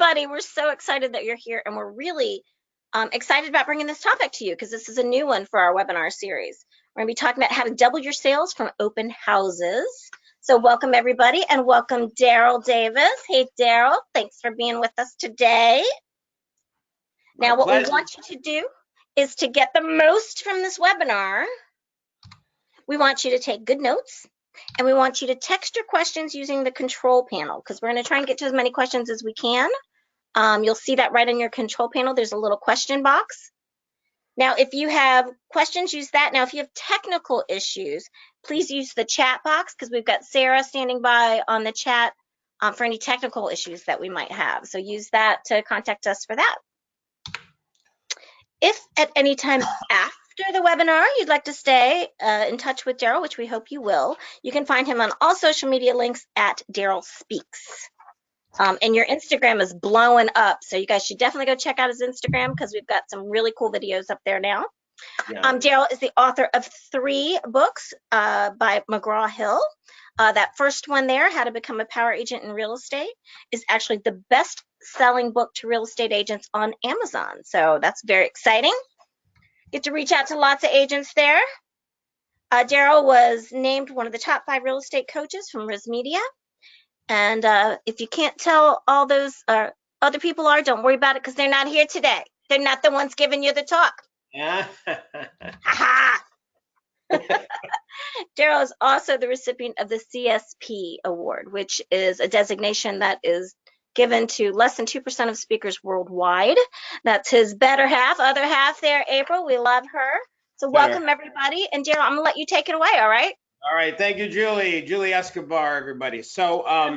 everybody. We're so excited that you're here, and we're really excited about bringing this topic to you because this is a new one for our webinar series. We're going to be talking about how to double your sales from open houses. So welcome, everybody, and welcome Darryl Davis. Hey, Darryl, thanks for being with us today. Now, what we want you to do is to get the most from this webinar. We want you to take good notes, and we want you to text your questions using the control panel because we're going to try and get to as many questions as we can. You'll see that right on your control panel. There's a little question box. Now, if you have questions, use that. Now, if you have technical issues, please use the chat box because we've got Sarah standing by on the chat for any technical issues that we might have. So use that to contact us for that. If at any time after the webinar you'd like to stay in touch with Darryl, which we hope you will, you can find him on all social media links at Darryl Speaks. And your Instagram is blowing up, so you guys should definitely go check out his Instagram because we've got some really cool videos up there now. Yeah. Darryl is the author of 3 books by McGraw-Hill. That first one there, How to Become a Power Agent in Real Estate, is actually the best-selling book to real estate agents on Amazon. So that's very exciting. Get to reach out to lots of agents there. Darryl was named one of the top 5 real estate coaches from Riz Media. And if you can't tell all those other people are, don't worry about it because they're not here today. They're not the ones giving you the talk. Yeah. Darryl is also the recipient of the CSP Award, which is a designation that is given to less than 2% of speakers worldwide. That's his better half, other half there, April. We love her. So welcome, everybody. And Darryl, I'm going to let you take it away, all right? All right, thank you, Julie. Julie Escobar, everybody. So a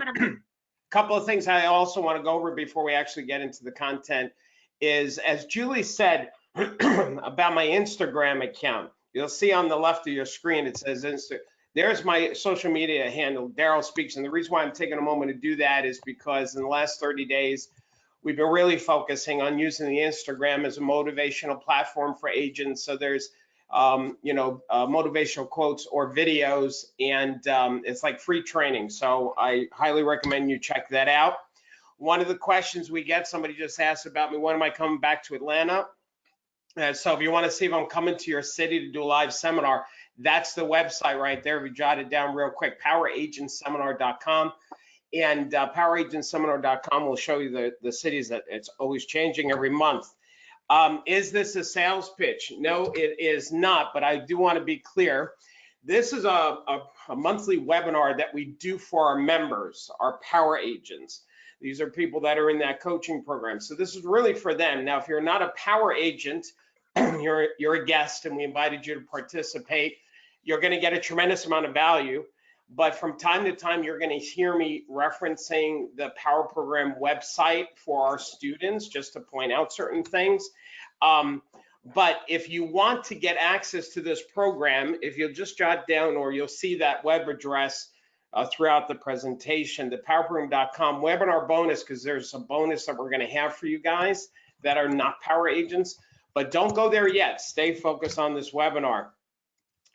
couple of things I also want to go over before we actually get into the content is, as Julie said about my Instagram account, you'll see on the left of your screen, it says there's my social media handle, Darryl Speaks. And the reason why I'm taking a moment to do that is because in the last 30 days, we've been really focusing on using the Instagram as a motivational platform for agents. So there's motivational quotes or videos, and it's like free training. So I highly recommend you check that out. One of the questions we get, somebody just asked about me, when am I coming back to Atlanta? So if you want to see if I'm coming to your city to do a live seminar, that's the website right there. If you jot it down real quick, poweragentseminar.com. And poweragentseminar.com will show you the cities that it's always changing every month. Is this a sales pitch? No, it is not, but I do want to be clear. This is a monthly webinar that we do for our members, our power agents. These are people that are in that coaching program. So this is really for them. Now, if you're not a power agent, you're a guest and we invited you to participate, you're going to get a tremendous amount of value. But from time to time, you're going to hear me referencing the Power Program website for our students, just to point out certain things. But if you want to get access to this program, if you'll just jot down, or you'll see that web address throughout the presentation, the powerprogram.com webinar bonus, because there's a bonus that we're going to have for you guys that are not power agents. But don't go there yet. Stay focused on this webinar.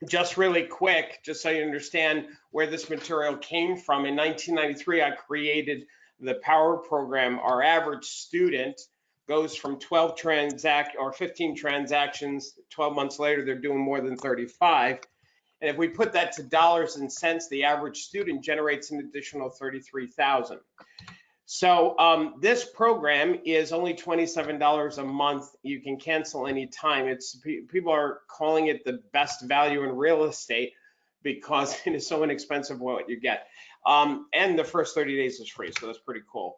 Just really quick, just so you understand where this material came from. In 1993, I created the Power Program. Our average student goes from 15 transactions. 12 months later, they're doing more than 35. And if we put that to dollars and cents, the average student generates an additional 33,000. So this program is only $27 a month. You can cancel anytime. People are calling it the best value in real estate because it is so inexpensive what you get. And the first 30 days is free, so that's pretty cool.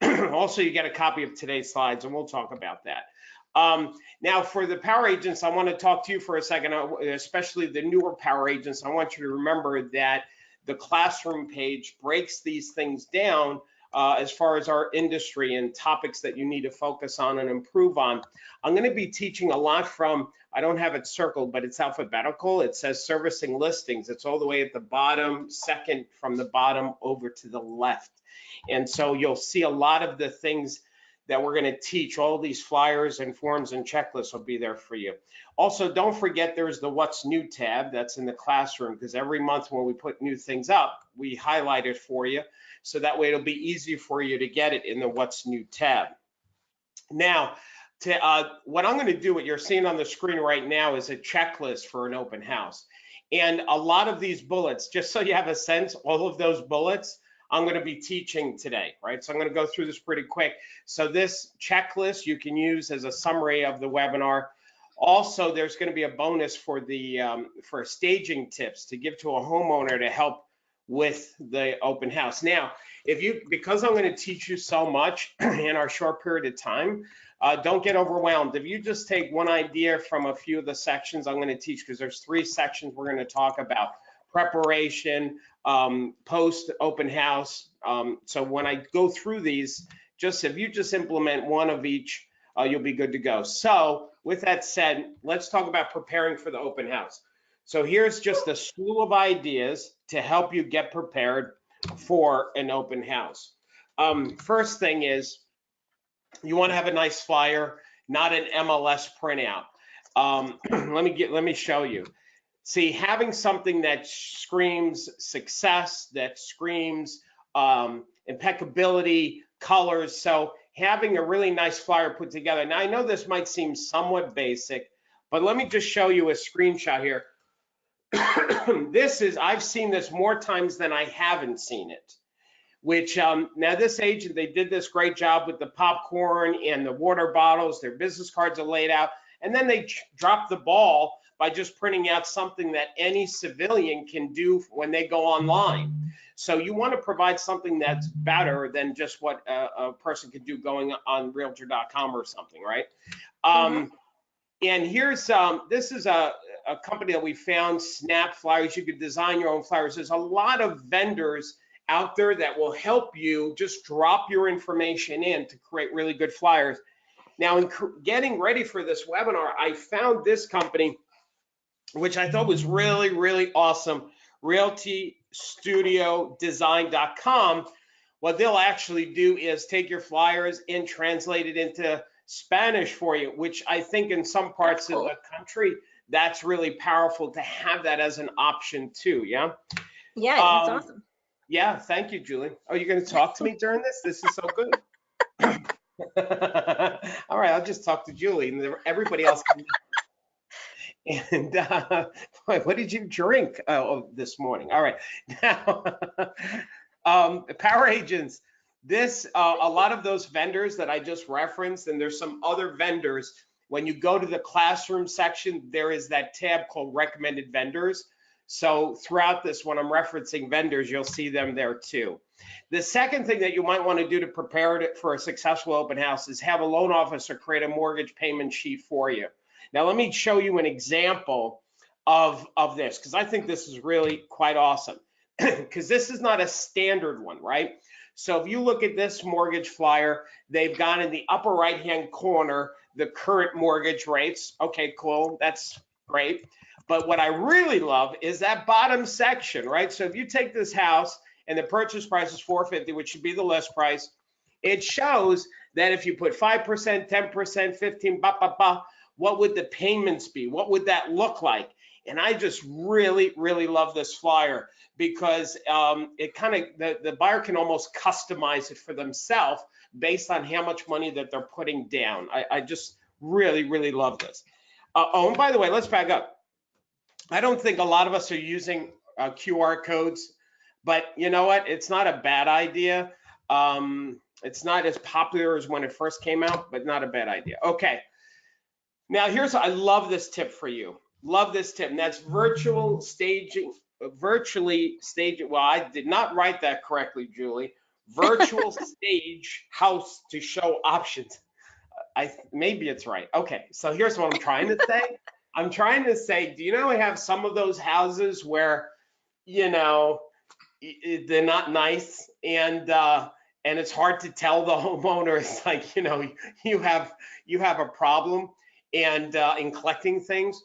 Also, you get a copy of today's slides, and we'll talk about that. Now, for the power agents, I want to talk to you for a second, especially the newer power agents. I want you to remember that the classroom page breaks these things down as far as our industry and topics that you need to focus on and improve on. I'm going to be teaching a lot from, I don't have it circled, but it's alphabetical. It says servicing listings. It's all the way at the bottom, second from the bottom over to the left. And so you'll see a lot of the things that we're going to teach. All these flyers and forms and checklists will be there for you. Also, don't forget there's the What's New tab that's in the classroom, because every month when we put new things up, we highlight it for you. So that way it'll be easy for you to get it in the What's New tab. Now, what I'm going to do, what you're seeing on the screen right now, is a checklist for an open house. And a lot of these bullets, just so you have a sense, all of those bullets, I'm going to be teaching today, right? So I'm going to go through this pretty quick. So this checklist you can use as a summary of the webinar. Also, there's going to be a bonus for the for staging tips to give to a homeowner to help with the open house. Now, because I'm going to teach you so much in our short period of time, don't get overwhelmed. If you just take one idea from a few of the sections I'm going to teach, because there's 3 sections we're going to talk about: preparation, post open house. So when I go through these, if you just implement one of each, you'll be good to go. So with that said, let's talk about preparing for the open house. So here's just a slew of ideas to help you get prepared for an open house. First thing is, you want to have a nice flyer, not an MLS printout. Let me show you. See, having something that screams success, that screams impeccability, colors. So having a really nice flyer put together. Now, I know this might seem somewhat basic, but let me just show you a screenshot here. I've seen this more times than I haven't seen it. Which now this agent, they did this great job with the popcorn and the water bottles. Their business cards are laid out, and then they dropped the ball by just printing out something that any civilian can do when they go online. So you want to provide something that's better than just what a person could do going on realtor.com or something, right? And here's this is a company that we found, Snap Flyers. You could design your own flyers. There's a lot of vendors out there that will help you just drop your information in to create really good flyers. Now, in getting ready for this webinar, I found this company, which I thought was really, really awesome, realtystudiodesign.com. What they'll actually do is take your flyers and translate it into Spanish for you, which I think in some parts of the country, that's really powerful to have that as an option too, yeah? Yeah, that's awesome. Yeah, thank you, Julie. Oh, you're going to talk to me during this? This is so good. All right, I'll just talk to Julie, and everybody else can. And what did you drink this morning? All right, now Power Agents. A lot of those vendors that I just referenced, and there's some other vendors. When you go to the classroom section, there is that tab called Recommended Vendors. So throughout this, when I'm referencing vendors, you'll see them there too. The second thing that you might want to do to prepare for a successful open house is have a loan officer create a mortgage payment sheet for you. Now, let me show you an example of this, because I think this is really quite awesome, because this is not a standard one, right? So if you look at this mortgage flyer, they've got in the upper right-hand corner the current mortgage rates. Okay, cool, that's great. But what I really love is that bottom section, right? So if you take this house and the purchase price is $450, which should be the list price, it shows that if you put 5%, 10%, 15, what would the payments be? What would that look like? And I just really, really love this flyer, because it kind of, the buyer can almost customize it for themselves based on how much money that they're putting down. I just really, really love this. Oh, and by the way, let's back up. I don't think a lot of us are using QR codes, but you know what? It's not a bad idea. It's not as popular as when it first came out, but not a bad idea. Okay. Now I love this tip for you. Love this tip, and that's virtually staging. Well, I did not write that correctly, Julie. Virtual stage house to show options. Maybe it's right. Okay, so here's what I'm trying to say. I'm trying to say, do you know I have some of those houses where, they're not nice, and it's hard to tell the homeowner. It's like, you have a problem and in collecting things.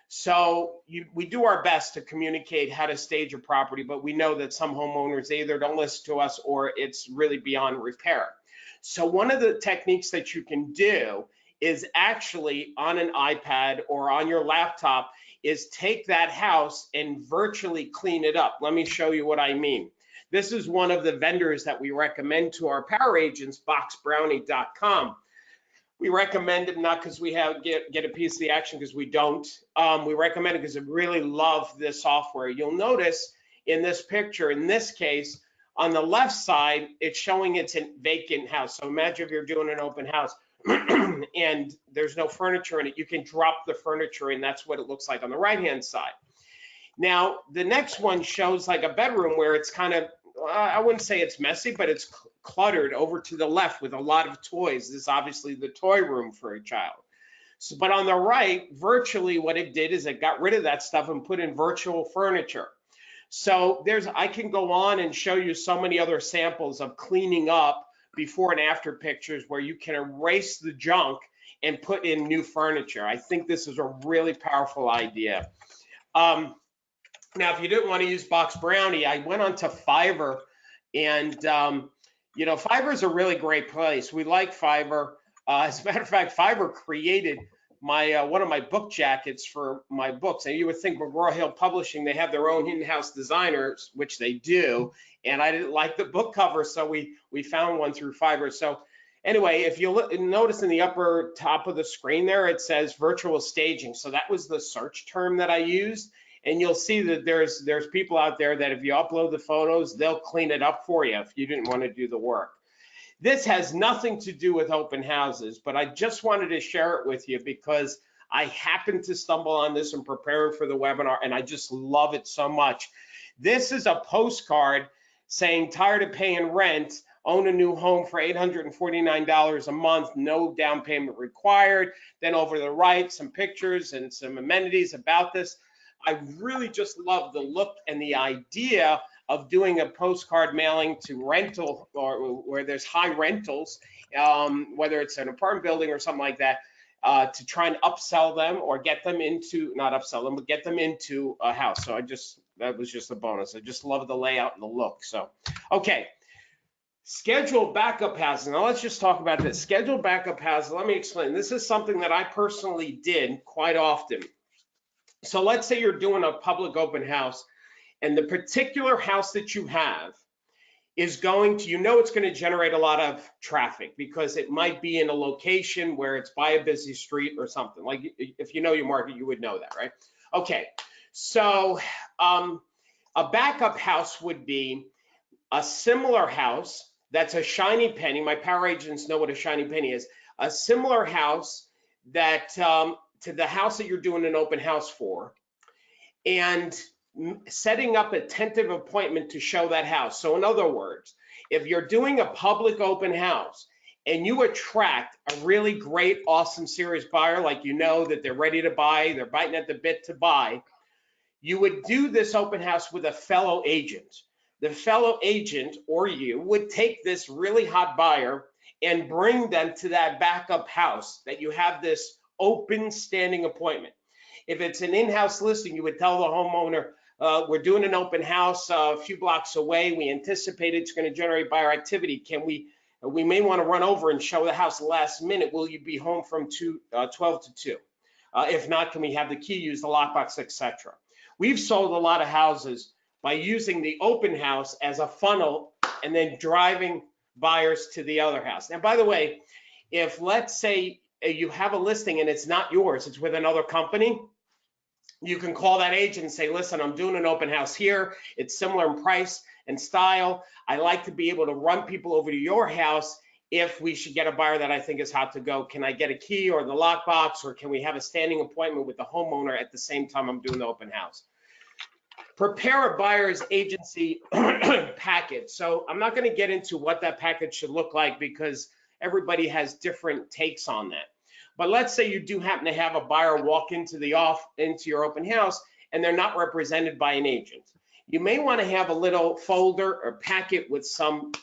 So we do our best to communicate how to stage a property, but we know that some homeowners either don't listen to us or it's really beyond repair. So one of the techniques that you can do is actually on an iPad or on your laptop is take that house and virtually clean it up. Let me show you what I mean. This is one of the vendors that we recommend to our power agents, boxbrownie.com. We recommend it not because we have get a piece of the action, because we don't. We recommend it because we really love this software. You'll notice in this picture, in this case, on the left side, it's showing it's a vacant house. So imagine if you're doing an open house and there's no furniture in it, you can drop the furniture in. That's what it looks like on the right-hand side. Now, the next one shows like a bedroom where it's kind of, I wouldn't say it's messy, but it's cluttered over to the left with a lot of toys. This is obviously the toy room for a child. So, but on the right, virtually what it did is it got rid of that stuff and put in virtual furniture. So I can go on and show you so many other samples of cleaning up before and after pictures where you can erase the junk and put in new furniture. I think this is a really powerful idea. Now, if you didn't want to use Box Brownie, I went on to Fiverr, and you know, Fiverr is a really great place. We like Fiverr. As a matter of fact, Fiverr created my one of my book jackets for my books. And you would think McGraw Hill Publishing, they have their own in-house designers, which they do. And I didn't like the book cover, so we found one through Fiverr. So anyway, if you notice in the upper top of the screen there, it says virtual staging. So that was the search term that I used. And you'll see that there's people out there that if you upload the photos, they'll clean it up for you if you didn't want to do the work. This has nothing to do with open houses, but I just wanted to share it with you because I happened to stumble on this in preparing for the webinar, and I just love it so much. This is a postcard saying, tired of paying rent, own a new home for $849 a month, no down payment required. Then over to the right, some pictures and some amenities about this. I really just love the look and the idea of doing a postcard mailing to rental or where there's high rentals, whether it's an apartment building or something like that, to try and upsell them or get them into, not upsell them, but get them into a house. So that was just a bonus. I just love the layout and the look. So, okay. Scheduled backup houses. Now let's just talk about this. Scheduled backup houses, let me explain. This is something that I personally did quite often. So let's say you're doing a public open house and the particular house that you have is going to, it's going to generate a lot of traffic because it might be in a location where it's by a busy street or something. Like if you know your market, you would know that, right? Okay, so a backup house would be a similar house that's a shiny penny. My power agents know what a shiny penny is. A similar house that to the house that you're doing an open house for, and setting up a tentative appointment to show that house. So in other words, if you're doing a public open house and you attract a really great, awesome, serious buyer, like you know that they're ready to buy, they're biting at the bit to buy, you would do this open house with a fellow agent. The fellow agent or you would take this really hot buyer and bring them to that backup house that you have this open standing appointment. If it's an in-house listing, you would tell the homeowner, we're doing an open house a few blocks away. We anticipate it's going to generate buyer activity. We may want to run over and show the house last minute. Will you be home from 12 to 2? If not, can we have the key, use the lockbox, etc. We've sold a lot of houses by using the open house as a funnel and then driving buyers to the other house. Now, by the way, if let's say you have a listing and it's not yours, it's with another company, you can call that agent and say, listen, I'm doing an open house here. It's similar in price and style. I like to be able to run people over to your house if we should get a buyer that I think is hot to go. Can I get a key or the lockbox, or can we have a standing appointment with the homeowner at the same time I'm doing the open house? Prepare a buyer's agency package. So I'm not going to get into what that package should look like because everybody has different takes on that. But let's say you do happen to have a buyer walk into your open house and they're not represented by an agent. You may want to have a little folder or packet with some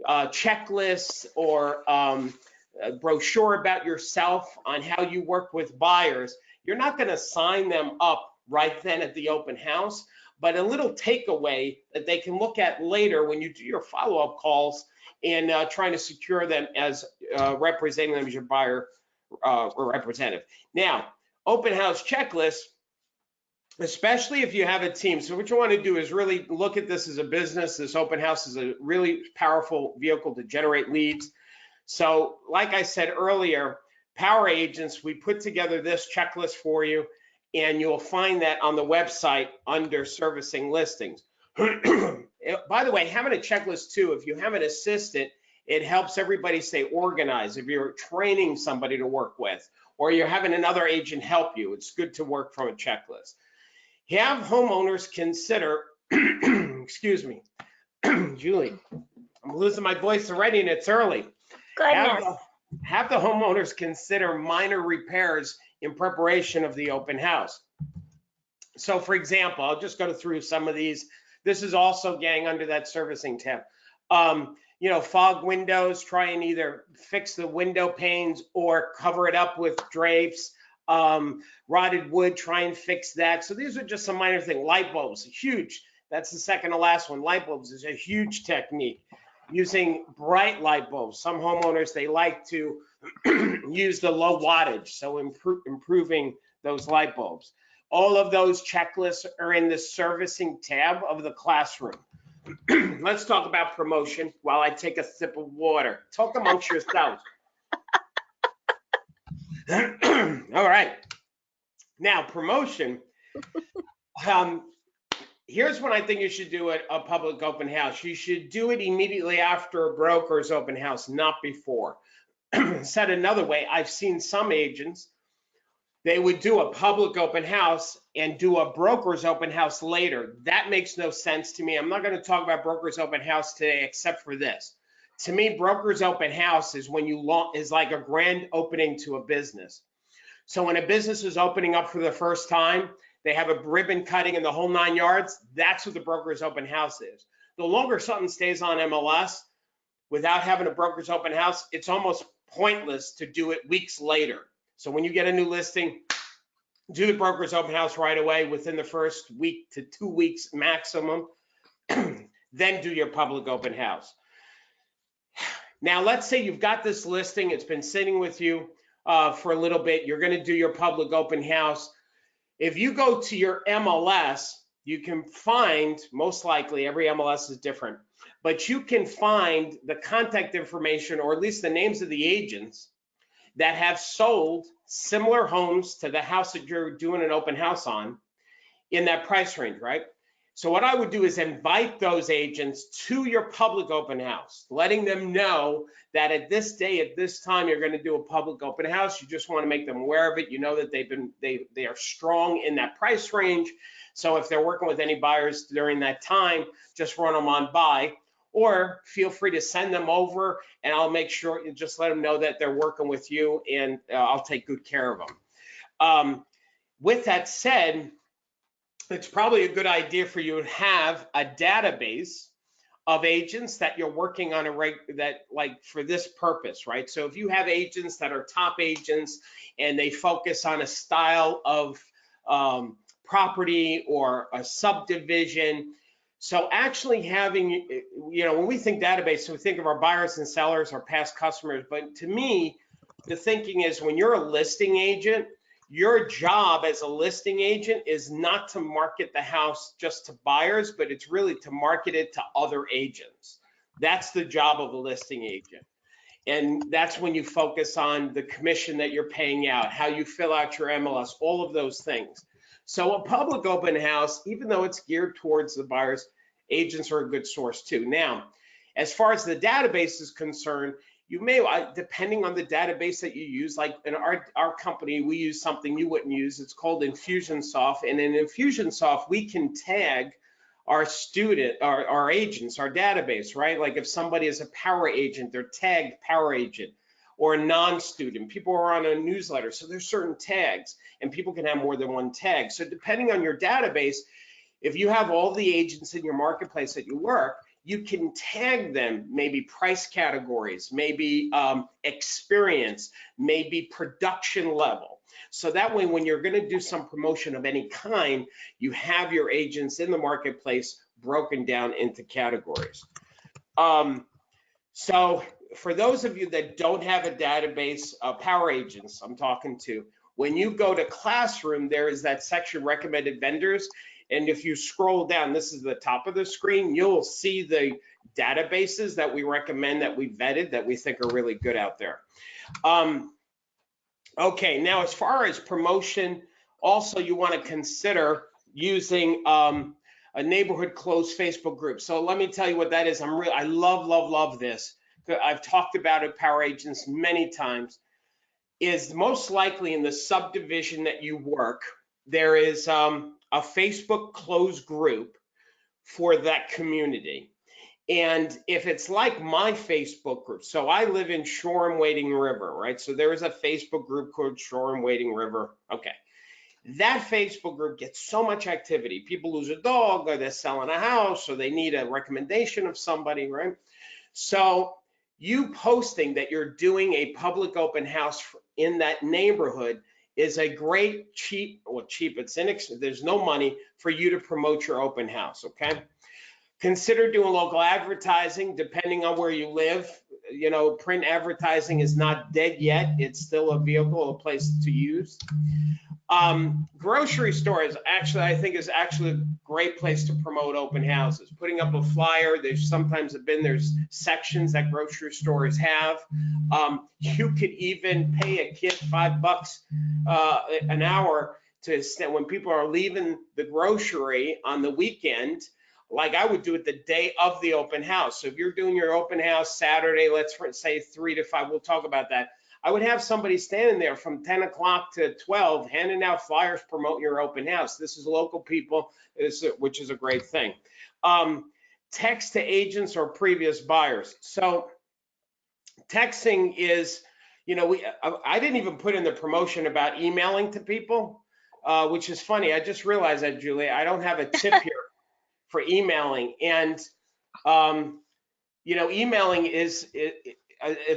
checklists or a brochure about yourself on how you work with buyers. You're not going to sign them up right then at the open house, but a little takeaway that they can look at later when you do your follow-up calls and trying to secure them as representing them as your buyer or representative. Now, open house checklist, especially if you have a team. So what you want to do is really look at this as a business. This open house is a really powerful vehicle to generate leads. So like I said earlier, Power Agents, we put together this checklist for you, and you'll find that on the website under servicing listings. By the way, having a checklist too, if you have an assistant, it helps everybody stay organized. If you're training somebody to work with, or you're having another agent help you, it's good to work from a checklist. Have homeowners consider, excuse me, Julie, I'm losing my voice already and it's early. Goodness. Have the homeowners consider minor repairs in preparation of the open house. So for example, I'll just go through some of these. This is also, gang, under that servicing tab. You know, fog windows, try and either fix the window panes or cover it up with drapes. Rotted wood, try and fix that. So these are just some minor things. Light bulbs, huge. That's the second to last one. Light bulbs is a huge technique. Using bright light bulbs. Some homeowners, they like to use the low wattage, so improving those light bulbs. All of those checklists are in the servicing tab of the classroom. Let's talk about promotion while I take a sip of water. Talk amongst yourselves. All right. Now, promotion. Here's when I think you should do a public open house. You should do it immediately after a broker's open house, not before. Said another way, I've seen some agents, they would do a public open house and do a broker's open house later. That makes no sense to me. I'm not going to talk about broker's open house today except for this. To me, broker's open house is when you launch, is like a grand opening to a business. So when a business is opening up for the first time, they have a ribbon cutting in the whole 9 yards. That's what the broker's open house is. The longer something stays on MLS without having a broker's open house, it's almost pointless to do it weeks later. So when you get a new listing, do the broker's open house right away within the first week to 2 weeks maximum. Then do your public open house. Now, let's say you've got this listing. It's been sitting with you for a little bit. You're going to do your public open house. If you go to your MLS, you can find, most likely, every MLS is different, but you can find the contact information, or at least the names of the agents that have sold similar homes to the house that you're doing an open house on in that price range, right? So what I would do is invite those agents to your public open house, letting them know that at this day, at this time, you're going to do a public open house. You just want to make them aware of it. You know that they are strong in that price range. So if they're working with any buyers during that time, just run them on by, or feel free to send them over and I'll make sure you just let them know that they're working with you, and I'll take good care of them. With that said, it's probably a good idea for you to have a database of agents that you're working on like for this purpose, right? So if you have agents that are top agents and they focus on a style of property or a subdivision, so actually having, you know, when we think database, so we think of our buyers and sellers, our past customers, but to me, the thinking is when you're a listing agent, your job as a listing agent is not to market the house just to buyers, but it's really to market it to other agents. That's the job of a listing agent. And that's when you focus on the commission that you're paying out, how you fill out your MLS, all of those things. So a public open house, even though it's geared towards the buyers, agents are a good source too. Now, as far as the database is concerned, you may, depending on the database that you use, like in our company, we use something you wouldn't use. It's called Infusionsoft. And in Infusionsoft, we can tag our agents, our database, right? Like if somebody is a power agent, they're tagged power agent, or a non-student. People are on a newsletter. So there's certain tags, and people can have more than one tag. So depending on your database, if you have all the agents in your marketplace that you work, you can tag them, maybe price categories, maybe experience, maybe production level. So that way, when you're going to do some promotion of any kind, you have your agents in the marketplace broken down into categories. So for those of you that don't have a database, power agents I'm talking to, when you go to Classroom, there is that section recommended vendors. And if you scroll down, this is the top of the screen, you'll see the databases that we recommend, that we vetted, that we think are really good out there. Okay, now as far as promotion, also you want to consider using a neighborhood closed Facebook group. So let me tell you what that is. I love this. I've talked about it, Power Agents, many times. Is most likely in the subdivision that you work, there is a Facebook closed group for that community. And if it's like my Facebook group, so I live in Shoreham Wading River, right? So there is a Facebook group called Shoreham Wading River. Okay. That Facebook group gets so much activity. People lose a dog, or they're selling a house, or they need a recommendation of somebody, right? So you posting that you're doing a public open house in that neighborhood is a great there's no money for you to promote your open house, okay? Consider doing local advertising depending on where you live. You know, print advertising is not dead yet. It's still a vehicle, a place to use. Grocery stores I think is actually a great place to promote open houses. Putting up a flyer, there's sections that grocery stores have. You could even pay a kid $5 an hour to when people are leaving the grocery on the weekend, like I would do it the day of the open house. So if you're doing your open house Saturday, let's say 3 to 5, we'll talk about that. I would have somebody standing there from 10 o'clock to 12, handing out flyers, promoting your open house. This is local people, which is a great thing. Text to agents or previous buyers. So texting is, I didn't even put in the promotion about emailing to people, which is funny. I just realized that, Julie, I don't have a tip here for emailing. And, emailing is,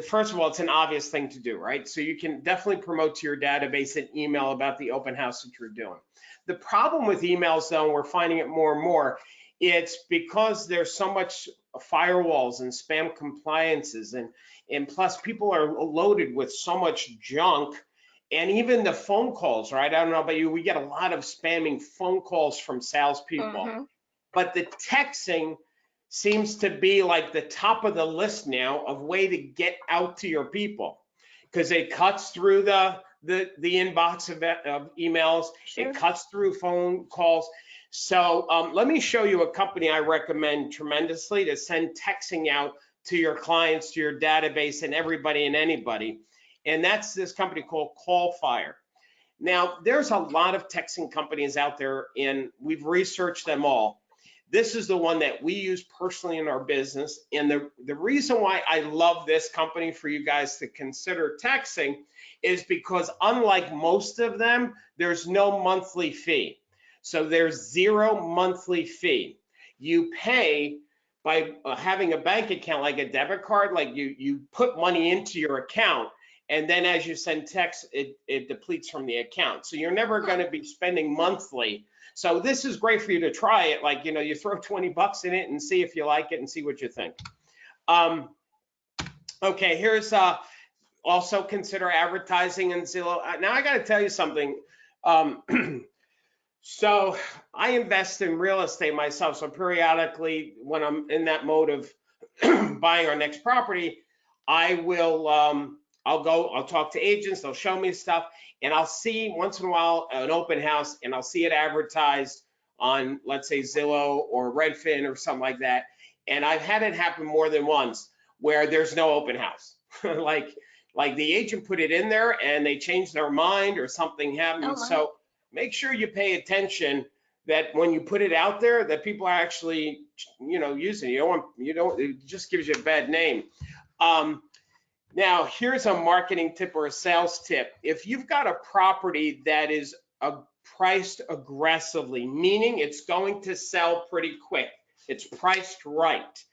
first of all, it's an obvious thing to do, right? So you can definitely promote to your database and email about the open house that you're doing. The problem with emails, though, and we're finding it more and more, it's because there's so much firewalls and spam compliances, and plus people are loaded with so much junk. And even the phone calls, right? I don't know about you, we get a lot of spamming phone calls from salespeople. But the texting seems to be like the top of the list now of way to get out to your people, because it cuts through the inbox of emails. Sure. It cuts through phone calls. So let me show you a company I recommend tremendously to send texting out to your clients, to your database, and everybody and anybody. And that's this company called CallFire. Now, there's a lot of texting companies out there, and we've researched them all. This is the one that we use personally in our business. And the reason why I love this company for you guys to consider texting is because unlike most of them, there's no monthly fee. So there's 0 monthly fee. You pay by having a bank account, like a debit card, like you put money into your account, and then as you send text, it depletes from the account. So you're never going to be spending monthly. So this is great for you to try it. Like, you throw 20 bucks in it and see if you like it and see what you think. Okay, here's also consider advertising in Zillow. Now I got to tell you something. So I invest in real estate myself. So periodically, when I'm in that mode of buying our next property, I will, I'll talk to agents, they'll show me stuff, and I'll see once in a while an open house, and I'll see it advertised on, let's say, Zillow or Redfin or something like that. And I've had it happen more than once where there's no open house. like the agent put it in there and they changed their mind or something happened. Oh, so make sure you pay attention that when you put it out there, that people are actually, using it. It just gives you a bad name. Now, here's a marketing tip or a sales tip. If you've got a property that is priced aggressively, meaning it's going to sell pretty quick, it's priced right.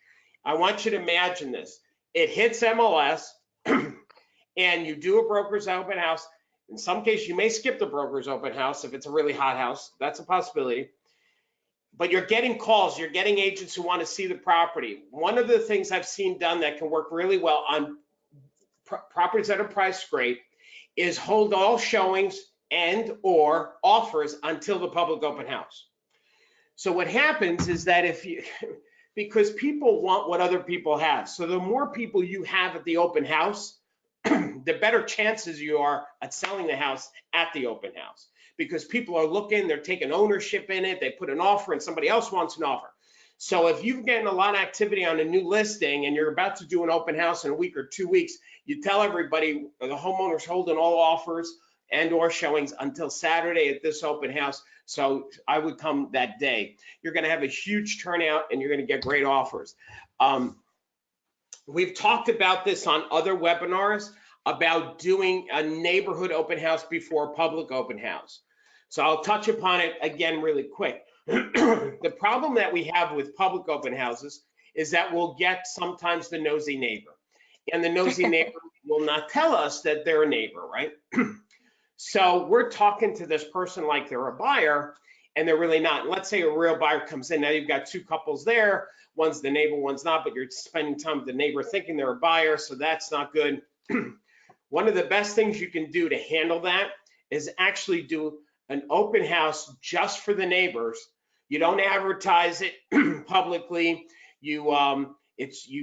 I want you to imagine this. It hits MLS and you do a broker's open house. In some cases, you may skip the broker's open house if it's a really hot house. That's a possibility. but you're getting calls, you're getting agents who want to see the property. One of the things I've seen done that can work really well on properties that are priced great is hold all showings and or offers until the public open house. So what happens is that if you, because people want what other people have, so the more people you have at the open house, the better chances you are at selling the house at the open house, because people are looking, they're taking ownership in it, they put an offer and somebody else wants an offer. So if you're getting a lot of activity on a new listing and you're about to do an open house in a week or 2 weeks, you tell everybody the homeowner's holding all offers and or showings until Saturday at this open house. So I would come that day. You're going to have a huge turnout and you're going to get great offers. We've talked about this on other webinars about doing a neighborhood open house before a public open house. So I'll touch upon it again really quick. The problem that we have with public open houses is that we'll get sometimes the nosy neighbor. And the nosy neighbor will not tell us that they're a neighbor, right? So we're talking to this person like they're a buyer, and they're really not. Let's say a real buyer comes in. Now you've got two couples there. One's the neighbor, one's not, but you're spending time with the neighbor thinking they're a buyer, so that's not good. One of the best things you can do to handle that is actually do an open house just for the neighbors. You don't advertise it publicly. You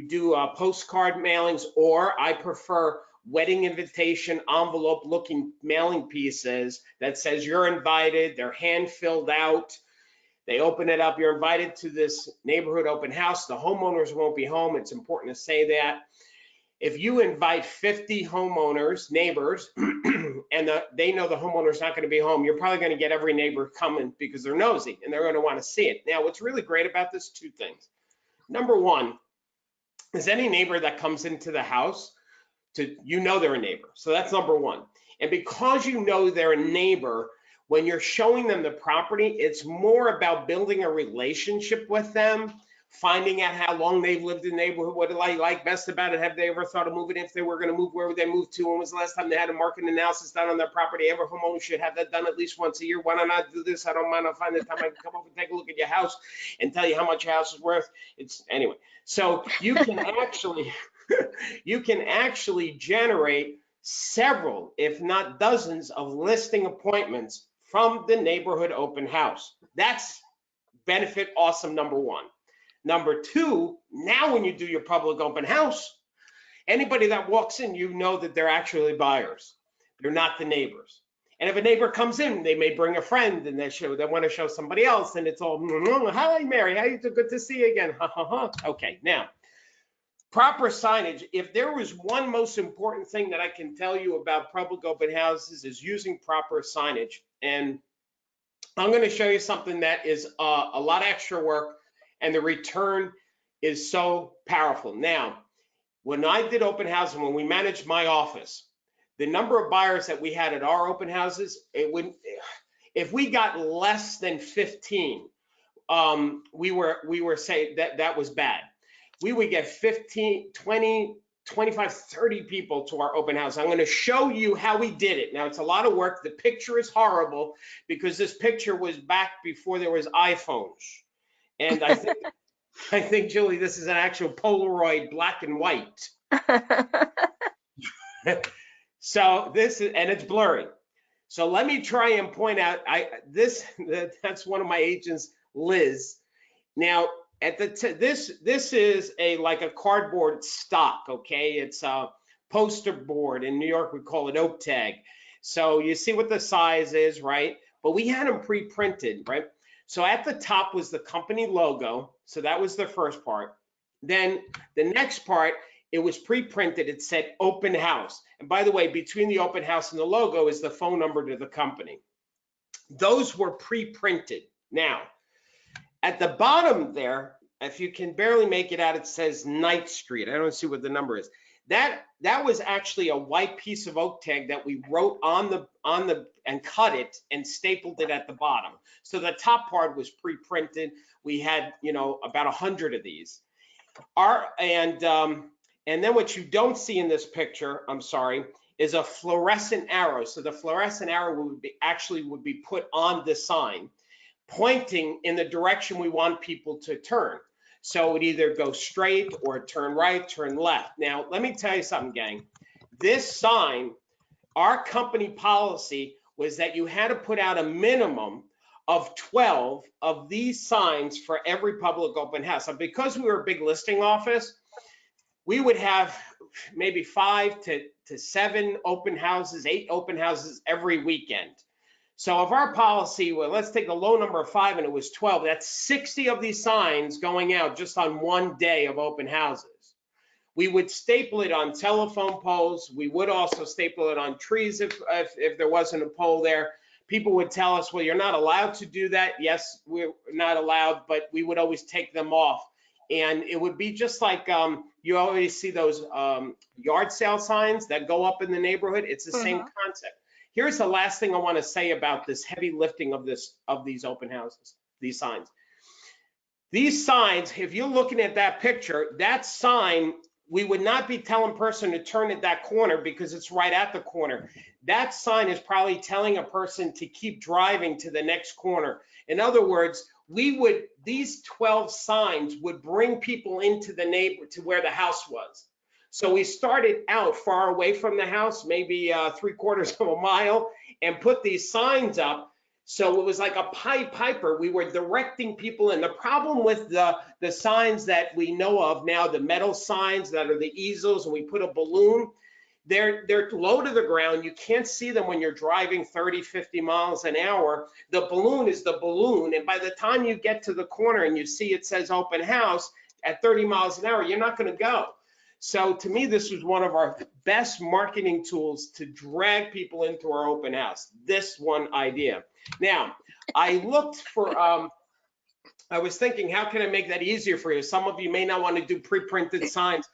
do postcard mailings, or I prefer wedding invitation envelope looking mailing pieces that says you're invited. They're hand filled out. They open it up. You're invited to this neighborhood open house. The homeowners won't be home. It's important to say that. If you invite 50 homeowners, neighbors, and they know the homeowner's not going to be home, you're probably going to get every neighbor coming because they're nosy and they're going to want to see it. Now, what's really great about this, two things. Number one is any neighbor that comes into the house, you know they're a neighbor. So that's number one. And because you know they're a neighbor, when you're showing them the property, it's more about building a relationship with them, finding out how long they've lived in the neighborhood, what do they like best about it, have they ever thought of moving, if they were going to move, where would they move to, when was the last time they had a market analysis done on their property. Every homeowner should have that done at least once a year. Why not do this? I don't mind. I'll find the time I can come over and take a look at your house and tell you how much your house is worth. It's anyway. So you can actually you can actually generate several, if not dozens, of listing appointments from the neighborhood open house. That's benefit awesome number one. Number two, now when you do your public open house, anybody that walks in, you know that they're actually buyers. They're not the neighbors. And if a neighbor comes in, they may bring a friend and they want to show somebody else, and it's all, hi, Mary, how you doing? Good to see you again. Okay, now, proper signage. If there was one most important thing that I can tell you about public open houses is using proper signage. And I'm going to show you something that is a lot of extra work, and the return is so powerful. Now, when I did open houses, when we managed my office, the number of buyers that we had at our open houses, if we got less than 15, we were saying that was bad. We would get 15, 20, 25, 30 people to our open house. I'm going to show you how we did it. Now, it's a lot of work. The picture is horrible because this picture was back before there was iPhones. And I think, Julie, this is an actual Polaroid black and white. So this is, and it's blurry. So let me try and point out, that's one of my agents, Liz. Now, this is like a cardboard stock, okay? It's a poster board. In New York, we call it oak tag. So you see what the size is, right? But we had them pre-printed, right? So at the top was the company logo. So that was the first part. Then the next part, it was pre-printed. It said open house. And by the way, between the open house and the logo is the phone number to the company. Those were pre-printed. Now, at the bottom there, if you can barely make it out, it says Ninth Street. I don't see what the number is. That was actually a white piece of oak tag that we wrote on the and cut it and stapled it at the bottom. So the top part was pre-printed. We had, about 100 of these. And then what you don't see in this picture, I'm sorry, is a fluorescent arrow. So the fluorescent arrow would be put on the sign. pointing in the direction we want people to turn. So it either go straight or turn right, turn left. Now, let me tell you something, gang. This sign, our company policy was that you had to put out a minimum of 12 of these signs for every public open house. And because we were a big listing office, we would have maybe 5 to 7 open houses, 8 open houses every weekend. So if our policy, well, let's take a low number of 5 and it was 12, that's 60 of these signs going out just on one day of open houses. We would staple it on telephone poles. We would also staple it on trees if there wasn't a pole there. People would tell us, well, you're not allowed to do that. Yes, we're not allowed, but we would always take them off. And it would be just like you always see those yard sale signs that go up in the neighborhood. It's the same concept. Here's the last thing I want to say about this heavy lifting of these open houses, these signs. These signs, if you're looking at that picture, that sign, we would not be telling a person to turn at that corner because it's right at the corner. That sign is probably telling a person to keep driving to the next corner. In other words, these 12 signs would bring people into the neighborhood to where the house was. So we started out far away from the house, maybe 3/4 of a mile, and put these signs up. So it was like a Pied Piper. We were directing people in. The problem with the signs that we know of now, the metal signs that are the easels, and we put a balloon, they're low to the ground. You can't see them when you're driving 30, 50 miles an hour. The balloon is the balloon. And by the time you get to the corner and you see it says open house at 30 miles an hour, you're not going to go. So to me, this was one of our best marketing tools to drag people into our open house, this one idea. Now, I looked for, I was thinking, how can I make that easier for you? Some of you may not want to do pre-printed signs.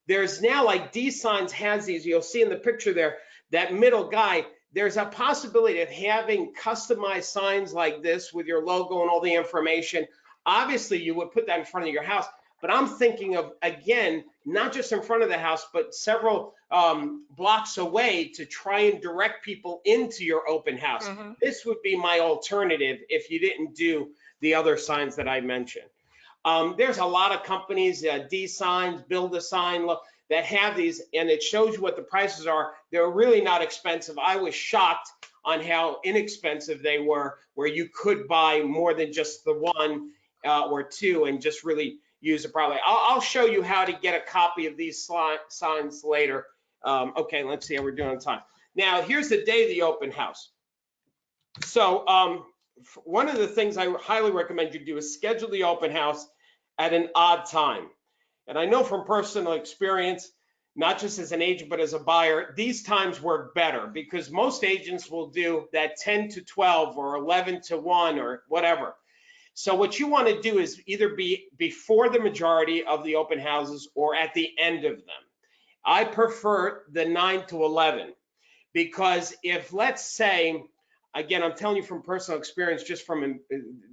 There's now, like D-Signs has these, you'll see in the picture there, that middle guy, there's a possibility of having customized signs like this with your logo and all the information. Obviously, you would put that in front of your house. But I'm thinking of, again, not just in front of the house, but several blocks away to try and direct people into your open house. This would be my alternative if you didn't do the other signs that I mentioned. There's a lot of companies, D-Signs, Build a Sign, that have these, and it shows you what the prices are. They're really not expensive. I was shocked on how inexpensive they were, where you could buy more than just the one or two and just really use it properly. I'll show you how to get a copy of these signs later. Okay, let's see how we're doing on time. Now, here's the day of the open house. So one of the things I highly recommend you do is schedule the open house at an odd time. And I know from personal experience, not just as an agent, but as a buyer, these times work better because most agents will do that 10 to 12 or 11 to 1 or whatever. So what you want to do is either be before the majority of the open houses or at the end of them. I prefer the 9 to 11 because if, let's say, again, I'm telling you from personal experience, just from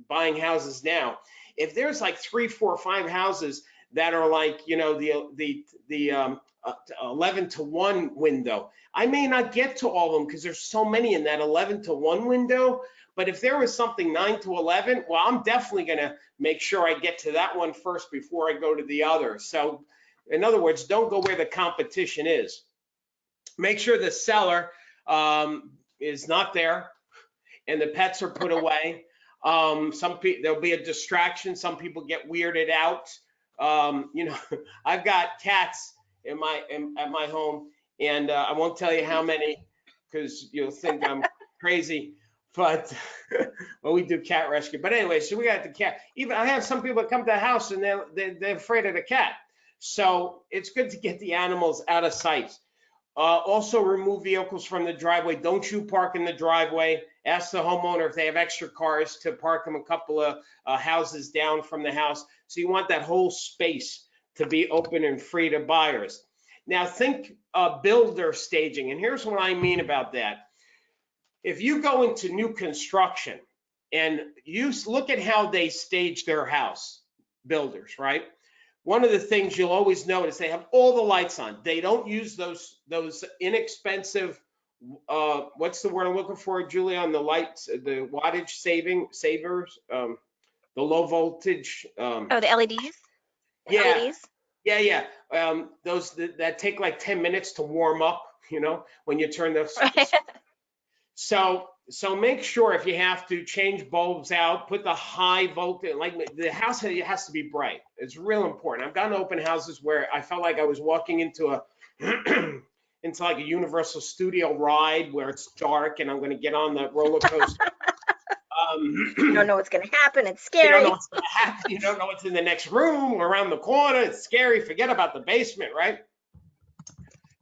buying houses now, if there's like 3, 4, 5 houses that are like, you know, the 11 to 1 window, I may not get to all of them because there's so many in that 11 to 1 window. But if there was something 9 to 11, well, I'm definitely going to make sure I get to that one first before I go to the other. So in other words, don't go where the competition is. Make sure the seller is not there and the pets are put away. There'll be a distraction. Some people get weirded out. You know, I've got cats at my home, and I won't tell you how many because you'll think I'm crazy. But well, we do cat rescue. But anyway, so we got the cat. Even I have some people that come to the house and they're afraid of the cat. So it's good to get the animals out of sight. Also, remove vehicles from the driveway. Don't you park in the driveway. Ask the homeowner if they have extra cars to park them a couple of houses down from the house. So you want that whole space to be open and free to buyers. Now think builder staging, and here's what I mean about that. If you go into new construction and you look at how they stage their house, builders, right? One of the things you'll always notice, they have all the lights on. They don't use those inexpensive what's the word I'm looking for, Julie, on the lights, the wattage savers, the low voltage. Oh, the LEDs? The Yeah, LEDs? yeah. Those that take like 10 minutes to warm up, when you turn the. Right. So make sure if you have to change bulbs out, put the high voltage, like the house has to be bright. It's real important. I've gone to open houses where I felt like I was walking into a into like a Universal Studio ride where it's dark and I'm going to get on the roller coaster. You don't know what's going to happen. It's You don't know scary. what's going to happen. You don't know what's in the next room or around the corner. It's scary. Forget about the basement, right?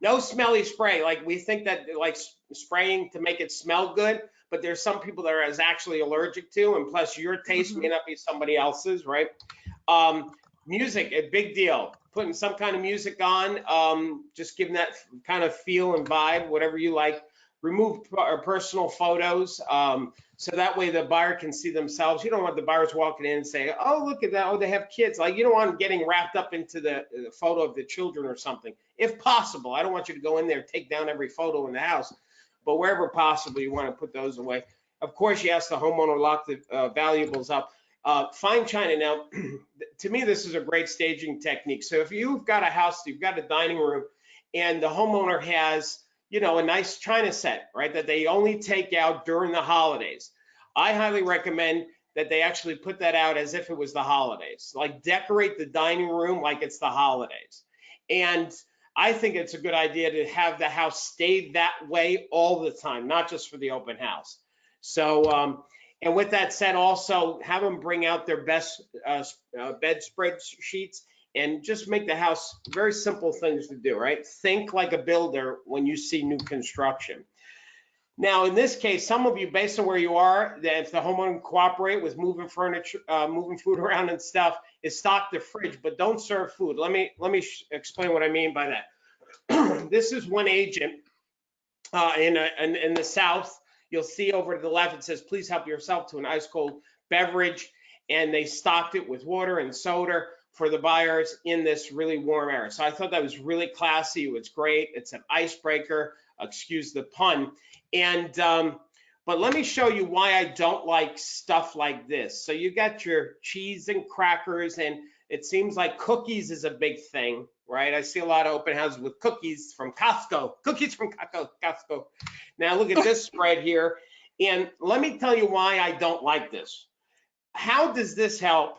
No smelly spray. Like we think that like spraying to make it smell good, but there's some people that are actually allergic to, and plus your taste may Mhm. not be somebody else's, right? Music, a big deal. Putting some kind of music on, just giving that kind of feel and vibe, whatever you like. Remove personal photos, so that way the buyer can see themselves. You don't want the buyers walking in and saying, "Oh, look at that! Oh, they have kids." Like you don't want them getting wrapped up into the photo of the children or something. If possible, I don't want you to go in there take down every photo in the house, but wherever possible, you want to put those away. Of course, you ask the homeowner to lock the valuables up. Fine china. Now, to me, this is a great staging technique. So if you've got a house, you've got a dining room, and the homeowner has, a nice china set, right, that they only take out during the holidays, I highly recommend that they actually put that out as if it was the holidays. Like decorate the dining room like it's the holidays. And I think it's a good idea to have the house stay that way all the time, not just for the open house. So, and with that said, also have them bring out their best bedspread sheets and just make the house very simple things to do, right? Think like a builder when you see new construction. Now, in this case, some of you, based on where you are, that if the homeowner can cooperate with moving furniture, moving food around and stuff, is stock the fridge, but don't serve food. Let me explain what I mean by that. This is one agent in the South. You'll see over to the left, it says, please help yourself to an ice cold beverage. And they stocked it with water and soda for the buyers in this really warm area. So I thought that was really classy. It was great. It's an icebreaker, excuse the pun. And, but let me show you why I don't like stuff like this. So you got your cheese and crackers, and it seems like cookies is a big thing, right? I see a lot of open houses with cookies from Costco. Cookies from Costco. Now look at this spread here. And let me tell you why I don't like this. How does this help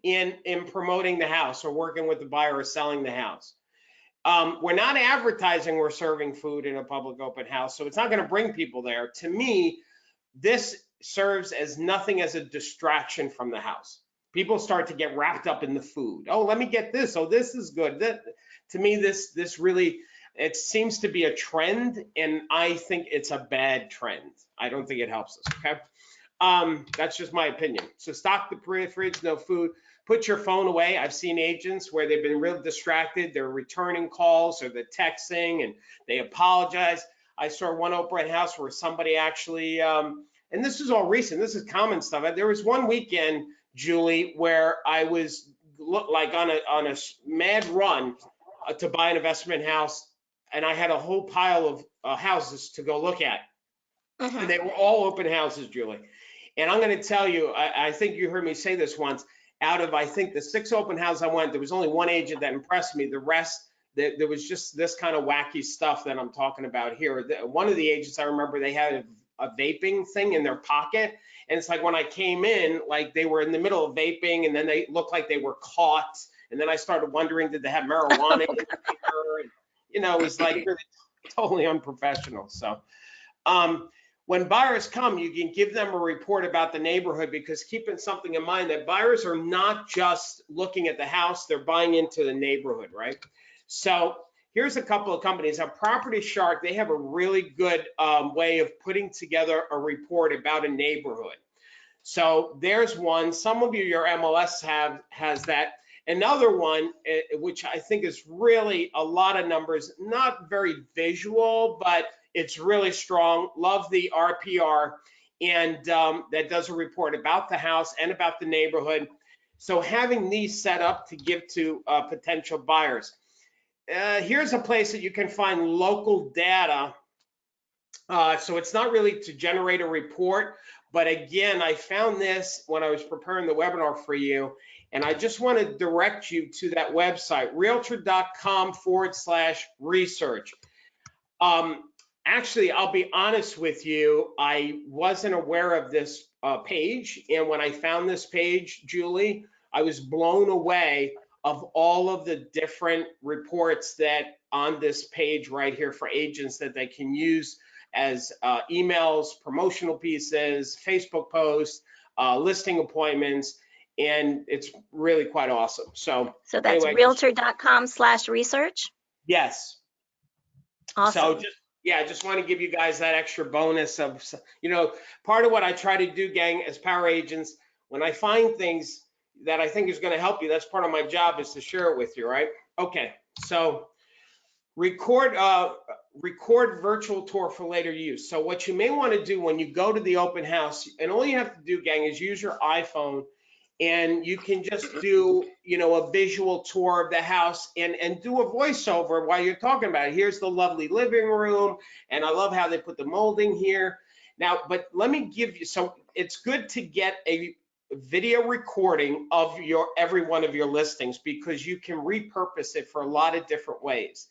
in promoting the house or working with the buyer or selling the house? We're not advertising we're serving food in a public open house, so it's not going to bring people there. To me, this serves as nothing as a distraction from the house. People start to get wrapped up in the food. Oh, let me get this. Oh, this is good. To me, this really, it seems to be a trend, and I think it's a bad trend. I don't think it helps us, okay? That's just my opinion. So stock the fridge, no food. Put your phone away. I've seen agents where they've been real distracted. They're returning calls or they're texting and they apologize. I saw one open house where somebody actually, and this is all recent, this is common stuff. There was one weekend, Julie, where I was like on a mad run to buy an investment house, and I had a whole pile of houses to go look at. And Mhm. they were all open houses, Julie. And I'm going to tell you, I think you heard me say this once. Out of, I think, the 6 open houses I went, there was only one agent that impressed me. The rest, there was just this kind of wacky stuff that I'm talking about here. One of the agents, I remember, they had a vaping thing in their pocket. And it's like when I came in, like they were in the middle of vaping, and then they looked like they were caught. And then I started wondering, did they have marijuana in there? And, it was like really totally unprofessional. So, when buyers come, you can give them a report about the neighborhood, because keeping something in mind that buyers are not just looking at the house, they're buying into the neighborhood, right? So here's a couple of companies. Property Shark, they have a really good way of putting together a report about a neighborhood. So there's one. Some of you, your MLS has that. Another one, which I think is really a lot of numbers, not very visual, but it's really strong. Love the RPR, and that does a report about the house and about the neighborhood. So having these set up to give to potential buyers. Here's a place that you can find local data So it's not really to generate a report, but again, I found this when I was preparing the webinar for you, and I just want to direct you to that website, realtor.com/research. Um, Actually, I'll be honest with you, I wasn't aware of this page, and when I found this page, Julie, I was blown away of all of the different reports that on this page right here for agents that they can use as emails, promotional pieces, Facebook posts, listing appointments, and it's really quite awesome. So So that's anyway, realtor.com/research. yes. So Awesome. just, yeah, I just want to give you guys that extra bonus of, part of what I try to do, gang, as power agents, when I find things that I think is going to help you, that's part of my job, is to share it with you, right? Okay, so record virtual tour for later use. So what you may want to do when you go to the open house, and all you have to do, gang, is use your iPhone, and you can just do, a visual tour of the house, and do a voiceover while you're talking about it. Here's the lovely living room, and I love how they put the molding here. Now, but let me give you, so it's good to get a video recording of every one of your listings, because you can repurpose it for a lot of different ways.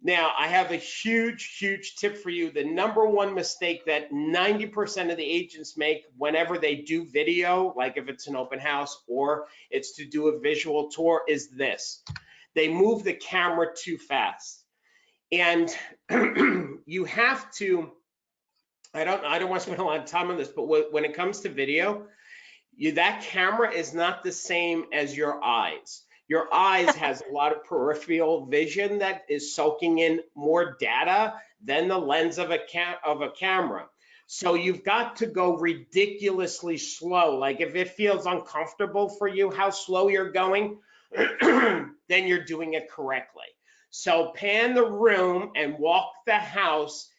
Now, I have a huge, huge tip for you. The number one mistake that 90% of the agents make whenever they do video, like if it's an open house or it's to do a visual tour, is this. They move the camera too fast. And you have to, I don't want to spend a lot of time on this, but when it comes to video, that camera is not the same as your eyes. Your eyes has a lot of peripheral vision that is soaking in more data than the lens of a camera. So you've got to go ridiculously slow. Like if it feels uncomfortable for you how slow you're going, then you're doing it correctly. So pan the room and walk the house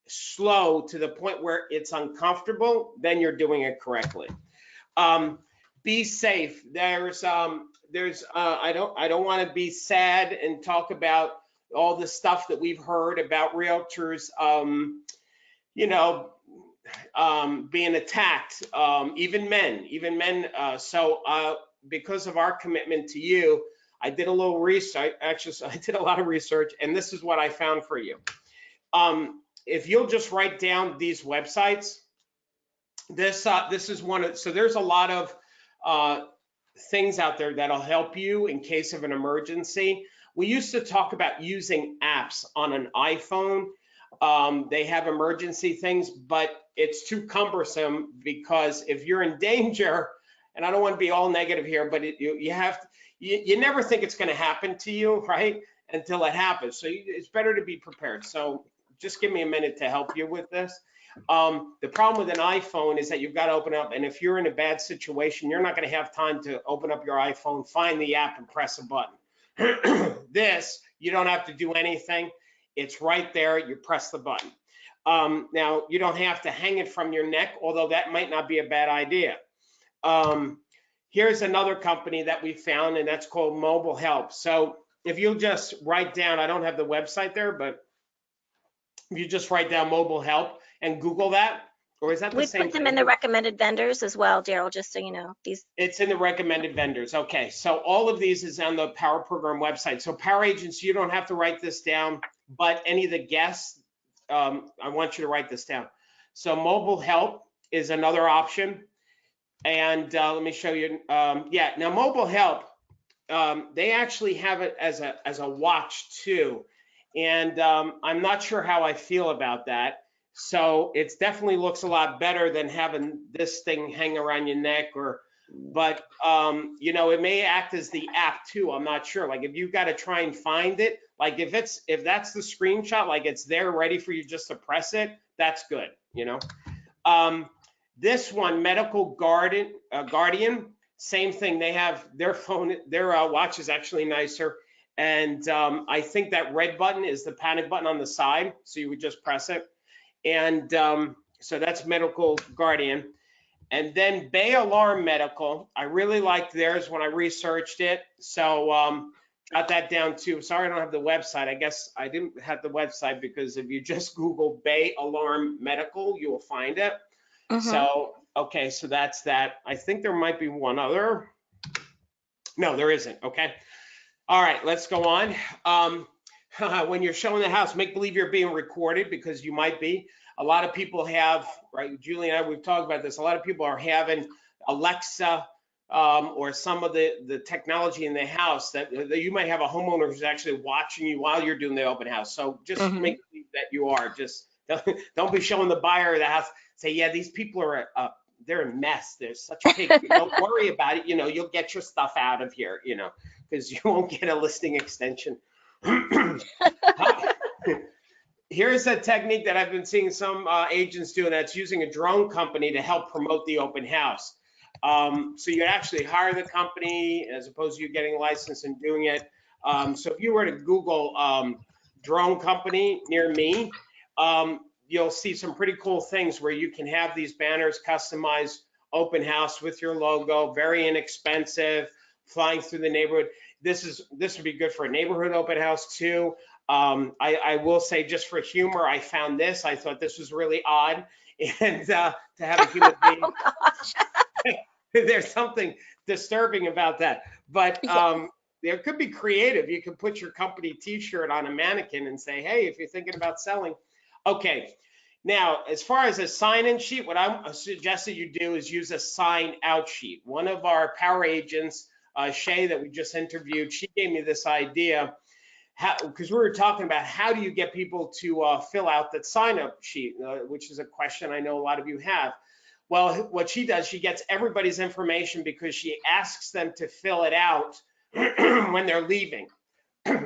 slow to the point where it's uncomfortable, then you're doing it correctly. Be safe. I don't want to be sad and talk about all the stuff that we've heard about realtors, being attacked, even men. So because of our commitment to you, I did a little research. Actually, I did a lot of research, and this is what I found for you. If you'll just write down these websites, this is one of, so there's a lot of things out there that'll help you in case of an emergency. We used to talk about using apps on an iPhone. They have emergency things, but it's too cumbersome, because if you're in danger, and I don't want to be all negative here, but you never think it's going to happen to you, right? Until it happens. So it's better to be prepared. So just give me a minute to help you with this. The problem with an iPhone is that you've got to open up, and if you're in a bad situation, you're not going to have time to open up your iPhone, find the app, and press a button. This, you don't have to do anything. It's right there. You press the button. Now, you don't have to hang it from your neck, although that might not be a bad idea. Here's another company that we found, and that's called Mobile Help. So if you'll just write down, I don't have the website there, but if you just write down Mobile Help and Google that, or is that the We same put them thing? in the recommended vendors as well, Darryl, just so you know. It's in the recommended vendors. Okay, so all of these is on the Power Program website. So Power Agents, you don't have to write this down, but any of the guests, I want you to write this down. So Mobile Help is another option. And let me show you. Yeah, now Mobile Help, they actually have it as a watch too. And I'm not sure how I feel about that. So it definitely looks a lot better than having this thing hang around your neck, but it may act as the app too. I'm not sure. Like if you've got to try and find it, like if that's the screenshot, like it's there ready for you just to press it, that's good. This one, Medical Guardian, same thing. They have their phone, their watch is actually nicer. And I think that red button is the panic button on the side. So you would just press it. And so that's Medical Guardian. And then Bay Alarm Medical, I really liked theirs when I researched it. So Jot that down too. Sorry, I don't have the website. I guess I didn't have the website because if you just Google Bay Alarm Medical, you will find it. Mm-hmm. So, okay, so that's that. I think there might be one other. No, there isn't. Okay. All right, let's go on. Um, when you're showing the house, make believe you're being recorded because you might be. A lot of people have, right? Julie and I, we've talked about this. A lot of people are having Alexa or some of the technology in the house that you might have a homeowner who's actually watching you while you're doing the open house. So just Mm-hmm. make believe that you are. Just don't be showing the buyer of the house. Say, yeah, these people are they're a mess. They're such pigs. Don't worry about it. You'll get your stuff out of here. Because you won't get a listing extension. Here's a technique that I've been seeing some agents do, and that's using a drone company to help promote the open house. So you actually hire the company as opposed to you getting licensed and doing it. So if you were to Google drone company near me, you'll see some pretty cool things where you can have these banners customized open house with your logo, very inexpensive, flying through the neighborhood. This would be good for a neighborhood open house too. I will say, just for humor, I found this. I thought this was really odd, and to have a human being, Oh gosh. there's something disturbing about that. But Yeah. there could be creative. You could put your company T-shirt on a mannequin and say, "Hey, if you're thinking about selling." Okay. Now, as far as a sign-in sheet, what I suggest that you do is use a sign-out sheet. One of our power agents, Shay, that we just interviewed, she gave me this idea because we were talking about how do you get people to fill out that sign-up sheet, which is a question I know a lot of you have. Well, what she does, she gets everybody's information because she asks them to fill it out when they're leaving.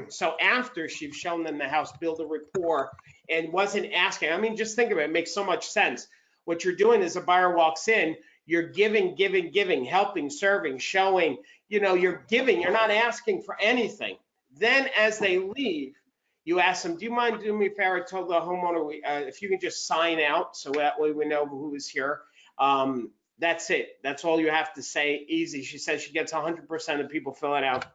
So after she's shown them the house, build a rapport, and wasn't asking. I mean, just think of it. It makes so much sense. What you're doing is a buyer walks in, you're giving, giving, giving, helping, serving, showing. You're giving. You're not asking for anything. Then as they leave, you ask them, "Do you mind doing me a favor?" I told the homeowner, if you can just sign out, so that way we know who is here. That's it. That's all you have to say. Easy. She says she gets 100% of people fill it out.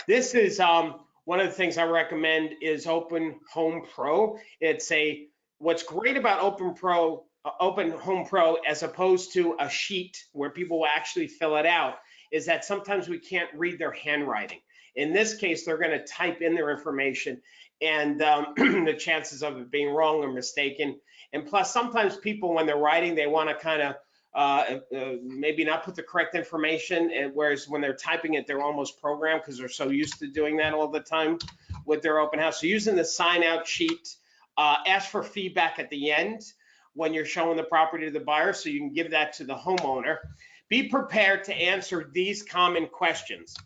This is one of the things I recommend is Open Home Pro. What's great about Open Home Pro, as opposed to a sheet where people will actually fill it out, is that sometimes we can't read their handwriting. In this case, they're going to type in their information, and the chances of it being wrong or mistaken. And plus, sometimes people, when they're writing, they want to kind of maybe not put the correct information, whereas when they're typing it, they're almost programmed because they're so used to doing that all the time with their open house. So using the sign out sheet, ask for feedback at the end when you're showing the property to the buyer so you can give that to the homeowner. Be prepared to answer these common questions.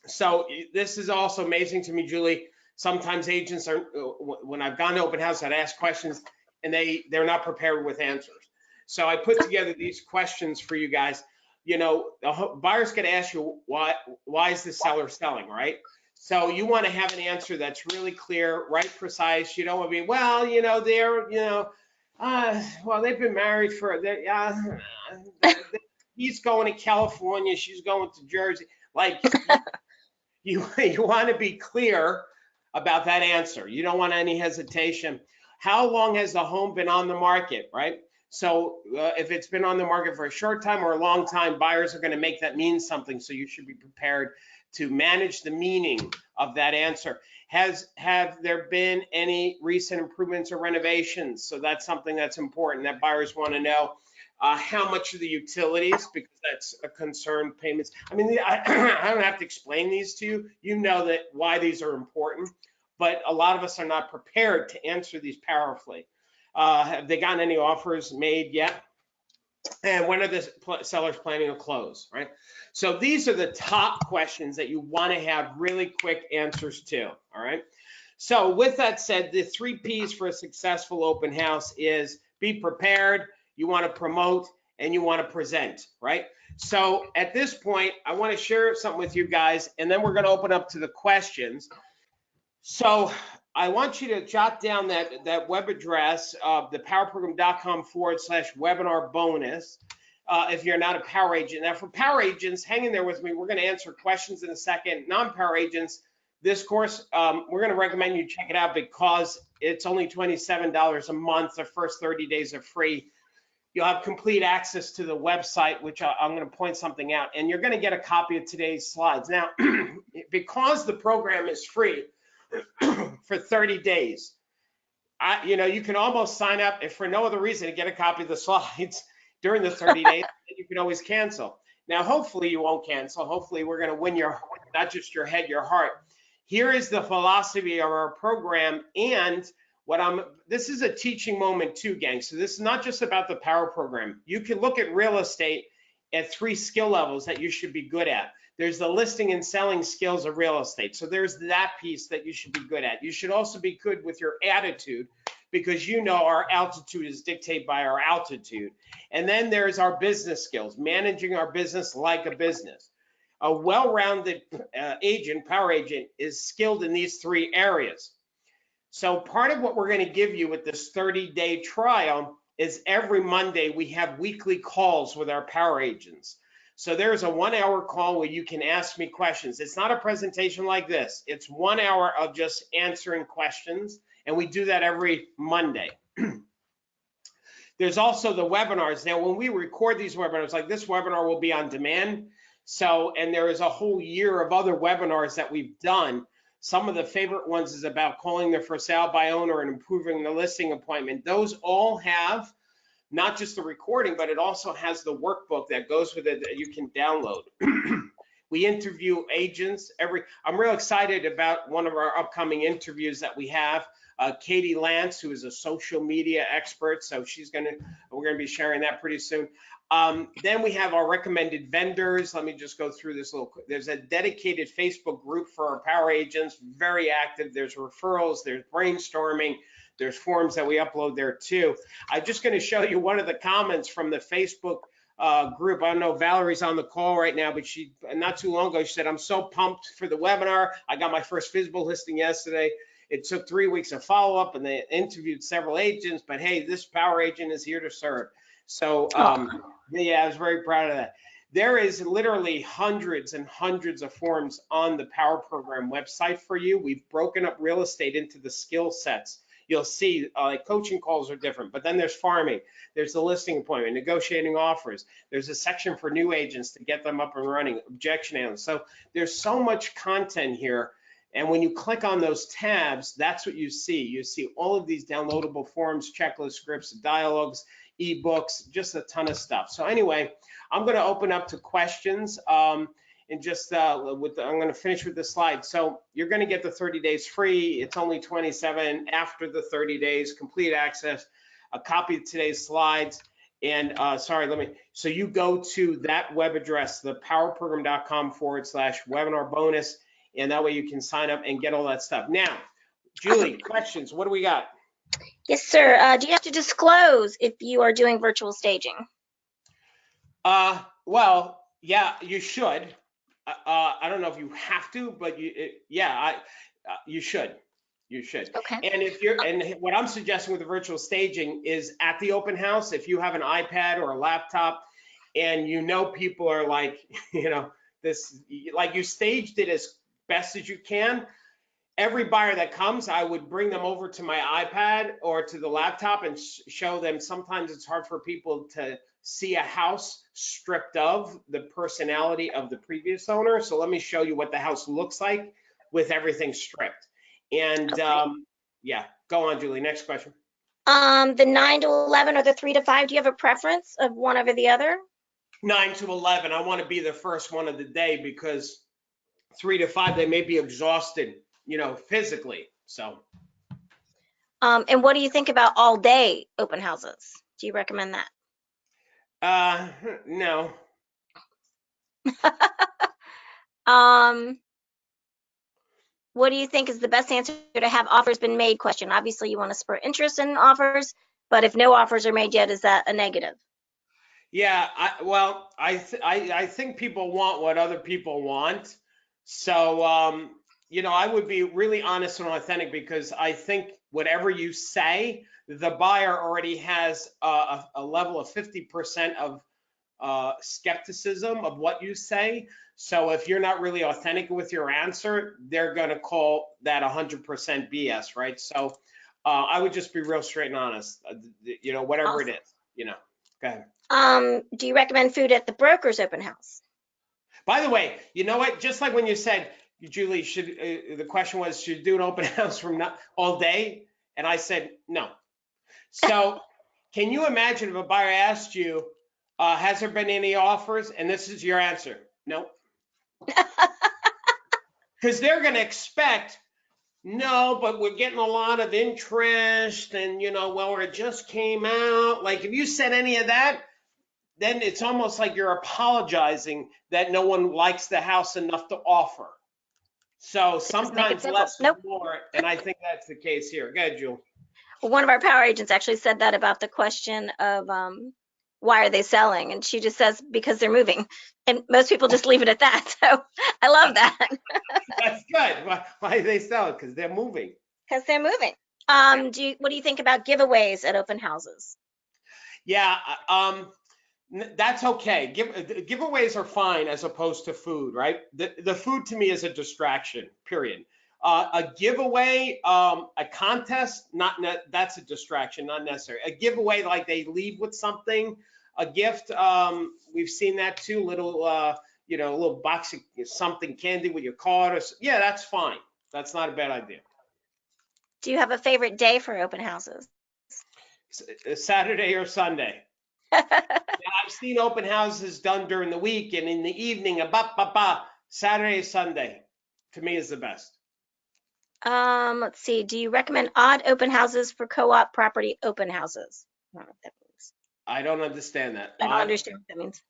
So this is also amazing to me, Julie. Sometimes agents are, when I've gone to open house, I'd ask questions and they're not prepared with answers. So I put together these questions for you guys. The buyer's going to ask you why is the seller selling, right? So you want to have an answer that's really clear, right, precise. You don't want to be, well, they've been married for, he's going to California, she's going to Jersey. Like, you want to be clear about that answer. You don't want any hesitation. How long has the home been on the market, right? So if it's been on the market for a short time or a long time, buyers are going to make that mean something. So you should be prepared to manage the meaning of that answer. Have there been any recent improvements or renovations? So that's something that's important that buyers want to know. How much are the utilities? Because that's a concern. Payments. I mean, I don't have to explain these to you. You know that why these are important, but a lot of us are not prepared to answer these powerfully. Have they gotten any offers made yet? And when are the sellers planning to close, right? So these are the top questions that you want to have really quick answers to, all right? So with that said, the 3 Ps for a successful open house is be prepared, you want to promote, and you want to present, right? So at this point, I want to share something with you guys, and then we're going to open up to the questions. So I want you to jot down that web address of thepowerprogram.com/webinar bonus. if you're not a power agent. Now, for power agents, hang in there with me. We're going to answer questions in a second. Non-power agents, this course, we're going to recommend you check it out because it's only $27 a month. The first 30 days are free. You'll have complete access to the website, which I'm going to point something out, and you're going to get a copy of today's slides. Now, because the program is free for 30 days, you can almost sign up if for no other reason to get a copy of the slides during the 30 days, and you can always cancel. Now, hopefully you won't cancel. Hopefully we're going to win not just your head, your heart. Here is the philosophy of our program, and this is a teaching moment too, gang. So this is not just about the power program. You can look at real estate at 3 skill levels that you should be good at. There's the listing and selling skills of real estate. So there's that piece that you should be good at. You should also be good with your attitude, because our altitude is dictated by our altitude. And then there's our business skills, managing our business like a business. A well-rounded power agent, is skilled in these 3 areas. So part of what we're going to give you with this 30-day trial is every Monday we have weekly calls with our power agents. So there's a 1-hour call where you can ask me questions. It's not a presentation like this. It's 1 hour of just answering questions, and we do that every Monday. There's also the webinars. Now, when we record these webinars, like this webinar will be on demand. And there is a whole year of other webinars that we've done. Some of the favorite ones is about calling the for sale by owner and improving the listing appointment. Those all have not just the recording, but it also has the workbook that goes with it that you can download. We interview agents I'm real excited about one of our upcoming interviews that we have. Katie Lance, who is a social media expert. So we're going to be sharing that pretty soon. Then we have our recommended vendors. Let me just go through this little quick. There's a dedicated Facebook group for our power agents, very active. There's referrals, there's brainstorming, there's forms that we upload there too. I'm just going to show you one of the comments from the Facebook group. I don't know, Valerie's on the call right now, but not too long ago, she said, I'm so pumped for the webinar. I got my first visible listing yesterday. It took 3 weeks of follow-up, and they interviewed several agents, but hey, this power agent is here to serve. So yeah, I was very proud of that. There is literally hundreds and hundreds of forms on the Power Program website for you. We've broken up real estate into the skill sets. You'll see like coaching calls are different, but then there's farming, there's the listing appointment, negotiating offers. There's a section for new agents to get them up and running, objection handling. So there's so much content here. And when you click on those tabs, that's what you see. You see all of these downloadable forms, checklists, scripts, dialogues, ebooks, just a ton of stuff. So anyway, I'm going to open up to questions. I'm going to finish with the slide. So you're going to get the 30 days free. It's only $27 after the 30 days, complete access, a copy of today's slides. And so you go to that web address, thepowerprogram.com/webinar bonus. And that way you can sign up and get all that stuff. Now, Julie, questions, what do we got? Yes, sir. Do you have to disclose if you are doing virtual staging? Well, yeah, you should. I don't know if you have to, but you should. You should. Okay. And what I'm suggesting with the virtual staging is at the open house, if you have an iPad or a laptop and people are like, like you staged it as best as you can, every buyer that comes, I would bring them over to my iPad or to the laptop and show them. Sometimes it's hard for people to see a house stripped of the personality of the previous owner. So let me show you what the house looks like with everything stripped. And okay. Yeah, go on, Julie. Next question. The 9 to 11 or the 3 to 5, do you have a preference of one over the other? 9 to 11. I want to be the first one of the day because 3 to 5, they may be exhausted, physically. So. And what do you think about all day open houses? Do you recommend that? No. What do you think is the best answer to have offers been made question? Obviously, you want to spur interest in offers, but if no offers are made yet, is that a negative? Yeah, I think people want what other people want. So, I would be really honest and authentic because I think whatever you say, the buyer already has a level of 50% of skepticism of what you say. So if you're not really authentic with your answer, they're going to call that 100% BS, right? So I would just be real straight and honest, whatever it Awesome. is, go ahead. Do you recommend food at the broker's open house? By the way, you know what? Just like when you said, Julie, the question was, should you do an open house from not all day? And I said, no. So can you imagine if a buyer asked you, has there been any offers? And this is your answer. No. Because they're going to expect, no, but we're getting a lot of interest and, well, it just came out. Like if you said any of that, then it's almost like you're apologizing that no one likes the house enough to offer. So Just make it sometimes simple. less is Nope. more, and I think that's the case here. Go ahead, Jewel. One of our power agents actually said that about the question of why are they selling? And she just says, because they're moving. And most people just leave it at that. So I love that. That's good. Why do they sell it? Because they're moving. Because they're moving. Yeah. What do you think about giveaways at open houses? Yeah, that's okay. Giveaways are fine as opposed to food, right? The food to me is a distraction, period. A giveaway, a contest, that's a distraction, not necessary. A giveaway, like they leave with something, a gift, we've seen that too, a little box of something, candy with your card, yeah, that's fine. That's not a bad idea. Do you have a favorite day for open houses? Saturday or Sunday. I've seen open houses done during the week and in the evening, Saturday, Sunday, to me is the best. Let's see. Do you recommend odd open houses for co-op property open houses? I don't know what that means. I don't understand that. I don't understand what that means.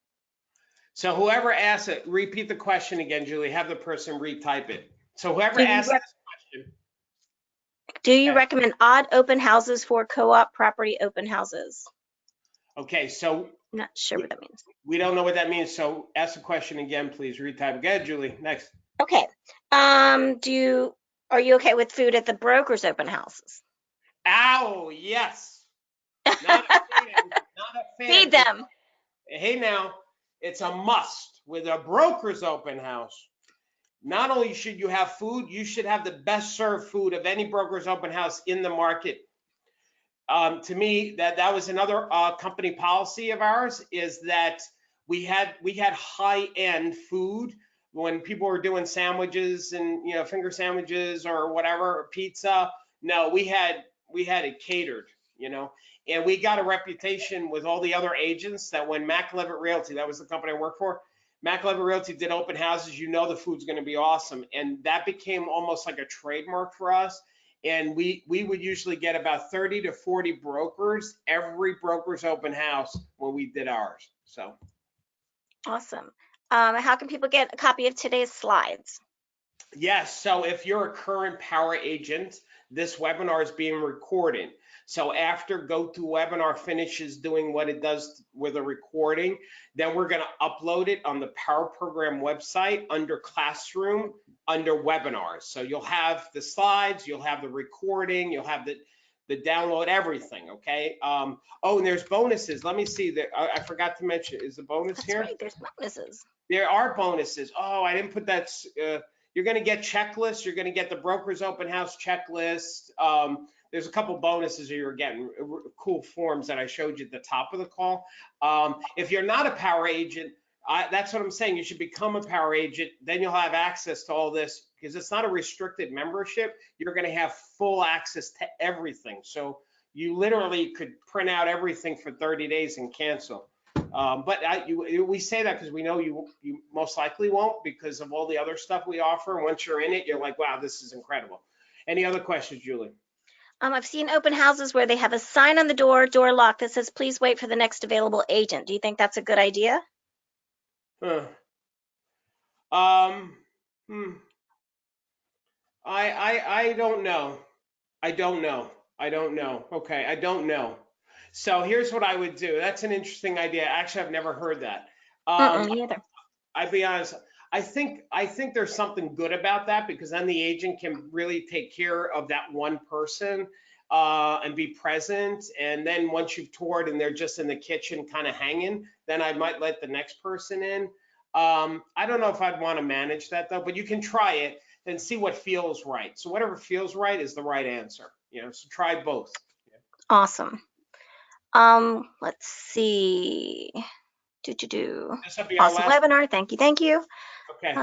So whoever asked it, repeat the question again, Julie. Have the person retype it. So whoever Do you, asked this question, do you okay. recommend odd open houses for co-op property open houses? Okay, so I'm not sure what that means. we don't know what that means. So ask the question again, please. Retype. Go ahead, Julie. Next. Okay. Are you okay with food at the broker's open houses? Ow, yes. Not a fan. Not a fan. Feed them. Hey now, it's a must with a broker's open house. Not only should you have food, you should have the best served food of any broker's open house in the market. To me, that was another company policy of ours, is that we had high end food when people were doing sandwiches and finger sandwiches or whatever, pizza. No, we had it catered, and we got a reputation with all the other agents that when Mac Levitt Realty, that was the company I worked for, Mac Levitt Realty did open houses, the food's going to be awesome, and that became almost like a trademark for us. And we would usually get about 30 to 40 brokers every broker's open house when we did ours. So Awesome. How can people get a copy of today's slides? yes, so if you're a current power agent, this webinar is being recorded. So after GoToWebinar finishes doing what it does with a recording, then we're going to upload it on the Power Program website under Classroom, under Webinars. So you'll have the slides, you'll have the recording, you'll have the download, everything, okay? Oh, and there's bonuses. Let me see. I forgot to mention, is the bonus That's here? right, there's bonuses. There are bonuses. Oh, I didn't put that. You're going to get checklists. You're going to get the broker's open house checklist. There's a couple bonuses you're getting, cool forms that I showed you at the top of the call. If you're not a power agent, that's what I'm saying. You should become a power agent. Then you'll have access to all this because it's not a restricted membership. You're going to have full access to everything. So you literally could print out everything for 30 days and cancel. But we say that because we know you most likely won't because of all the other stuff we offer. And once you're in it, you're like, wow, this is incredible. Any other questions, Julie? I've seen open houses where they have a sign on the door lock that says, please wait for the next available agent. Do you think that's a good idea? Huh. I don't know. I don't know. Okay, I don't know. So here's what I would do. That's an interesting idea. Actually, I've never heard that. Me either. I'd be honest. I think there's something good about that because then the agent can really take care of that one person. and be present. And then once you've toured and they're just in the kitchen kind of hanging, then I might let the next person in. I don't know if I'd want to manage that though, but you can try it and see what feels right. So whatever feels right is the right answer. So try both. Awesome. Let's see. This will be our Awesome last. webinar. Thank you. Thank you. Okay.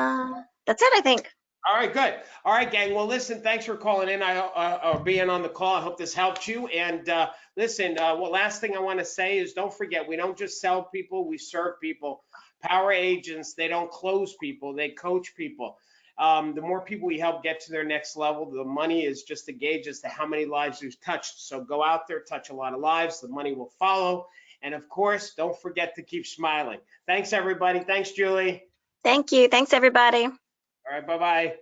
That's it, I think. All right, good. All right, gang. Well, listen, thanks for calling in or being on the call. I hope this helped you. And listen, last thing I want to say is don't forget, we don't just sell people, we serve people. Power agents, they don't close people, they coach people. The more people we help get to their next level, the money is just a gauge as to how many lives we've touched. So go out there, touch a lot of lives, the money will follow. And of course, don't forget to keep smiling. Thanks, everybody. Thanks, Julie. Thank you. Thanks, everybody. All right, bye-bye.